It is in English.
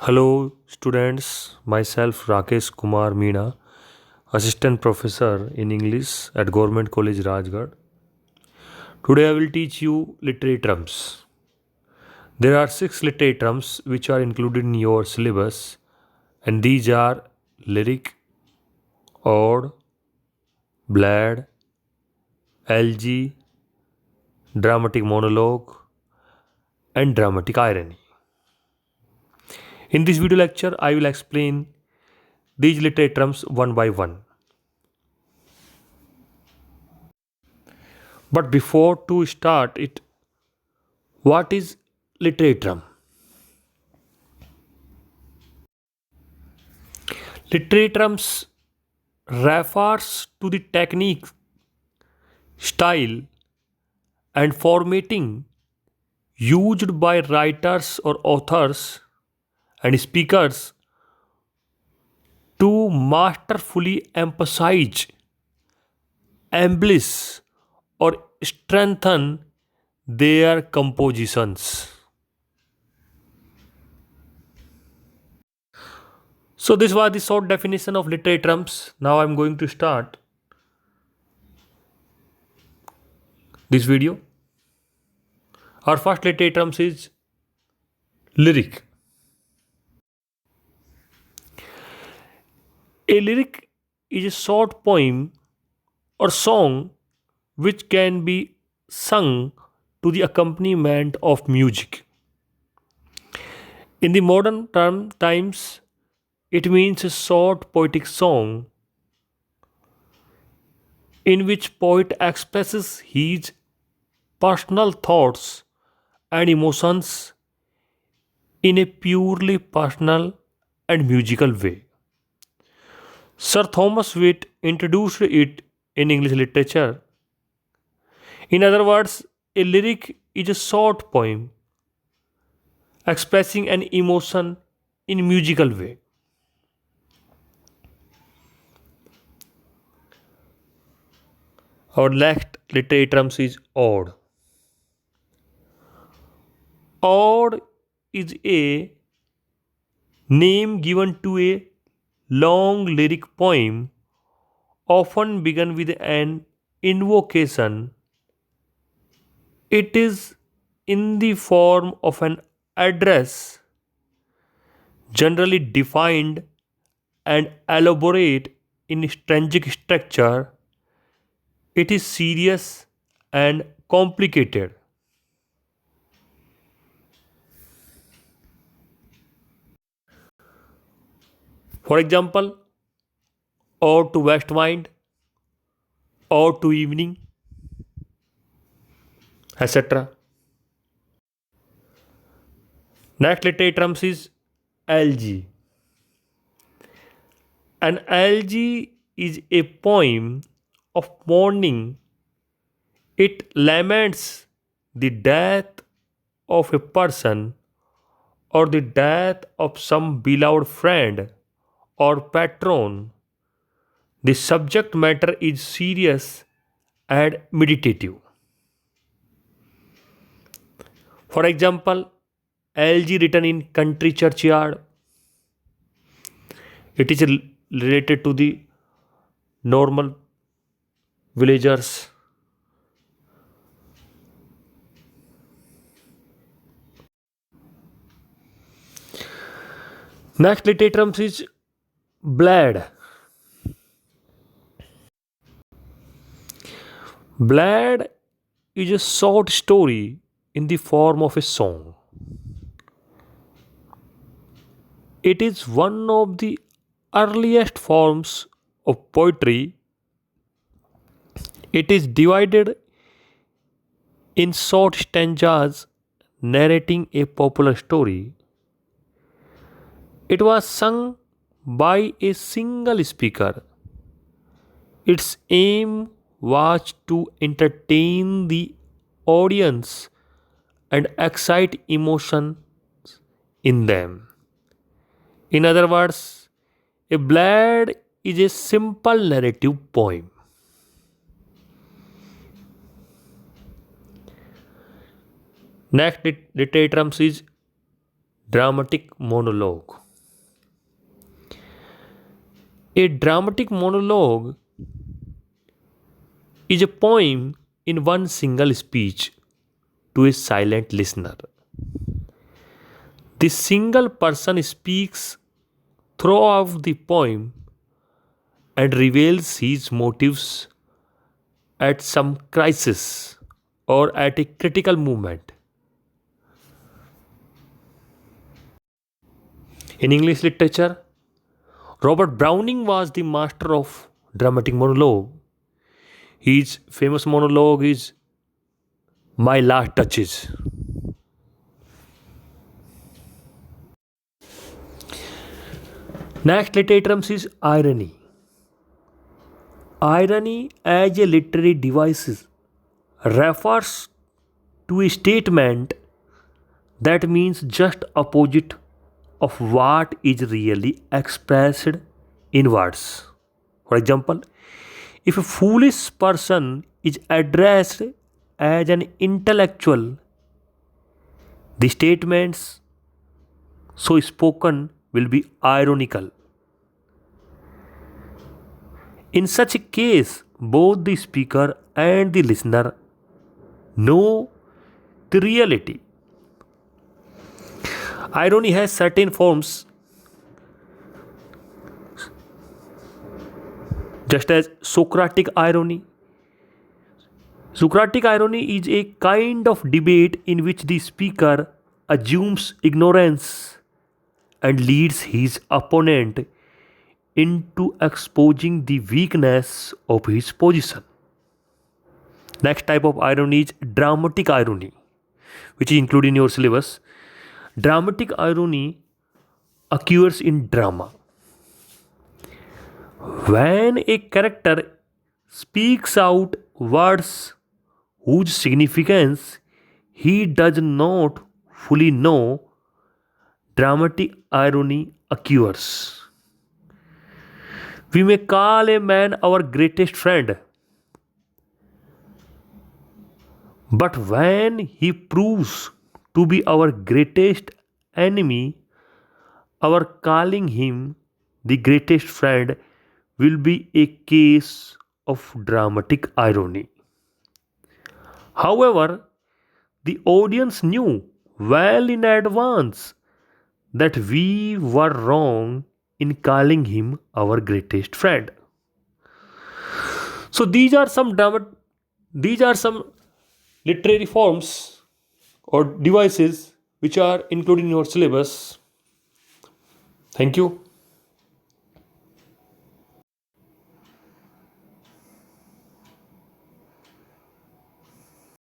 Hello, students. Myself, Rakesh Kumar Meena, Assistant Professor in English at Government College Rajgarh. Today, I will teach you literary terms. There are six literary terms which are included in your syllabus, and these are lyric, ode, ballad, elegy, dramatic monologue, and dramatic irony. In this video lecture, I will explain these literary terms one by one. But before to start it, what is literary term? Literary terms refers to the technique, style, and formatting used by writers or authors and speakers to masterfully emphasize, embellish, or strengthen their compositions. So, this was the short definition of literary terms. Now, I am going to start this video. Our first literary terms is lyric. A lyric is a short poem or song which can be sung to the accompaniment of music. In the modern times, it means a short poetic song in which poet expresses his personal thoughts and emotions in a purely personal and musical way. Sir Thomas Wit introduced it in English literature. In other words, a lyric is a short poem expressing an emotion in musical way. Our next literary terms is ode. Ode is a name given to a long lyric poem, often begun with an invocation. It is in the form of an address, generally defined and elaborate in stanzic structure. It is serious and complicated. For example, ode to west wind, ode to evening, etc. Next literary terms is elegy. An elegy is a poem of mourning. It laments the death of a person or the death of some beloved friend or patron. The subject matter is serious and meditative. For example, elegy written in country churchyard. It is related to the normal villagers. Next literary terms is blad. Blad is a short story in the form of a song. It is one of the earliest forms of poetry. It is divided in short stanzas narrating a popular story. It was sung by a single speaker. Its aim was to entertain the audience and excite emotion in them. In other words, a ballad is a simple narrative poem. Next literary terms is Dramatic monologue. A dramatic monologue is a poem in one single speech to a silent listener. The single person speaks throughout the poem and reveals his motives at some crisis or at a critical moment. In English literature, Robert Browning was the master of dramatic monologue. His famous monologue is My Last Touches. Next literary terms is irony. Irony as a literary device refers to a statement that means just opposite of what is really expressed in words. For example, if a foolish person is addressed as an intellectual, the statements so spoken will be ironical. In such a case, both the speaker and the listener know the reality. Irony has certain forms, just as Socratic irony. Socratic irony is a kind of debate in which the speaker assumes ignorance and leads his opponent into exposing the weakness of his position. Next type of irony is dramatic irony, which is included in your syllabus. Dramatic irony occurs in drama. When a character speaks out words whose significance he does not fully know, dramatic irony occurs. We may call a man our greatest friend, but when he proves to be our greatest enemy, our calling him the greatest friend will be a case of dramatic irony. However, the audience knew well in advance that we were wrong in calling him our greatest friend. So these are some literary forms or devices which are included in your syllabus. Thank you.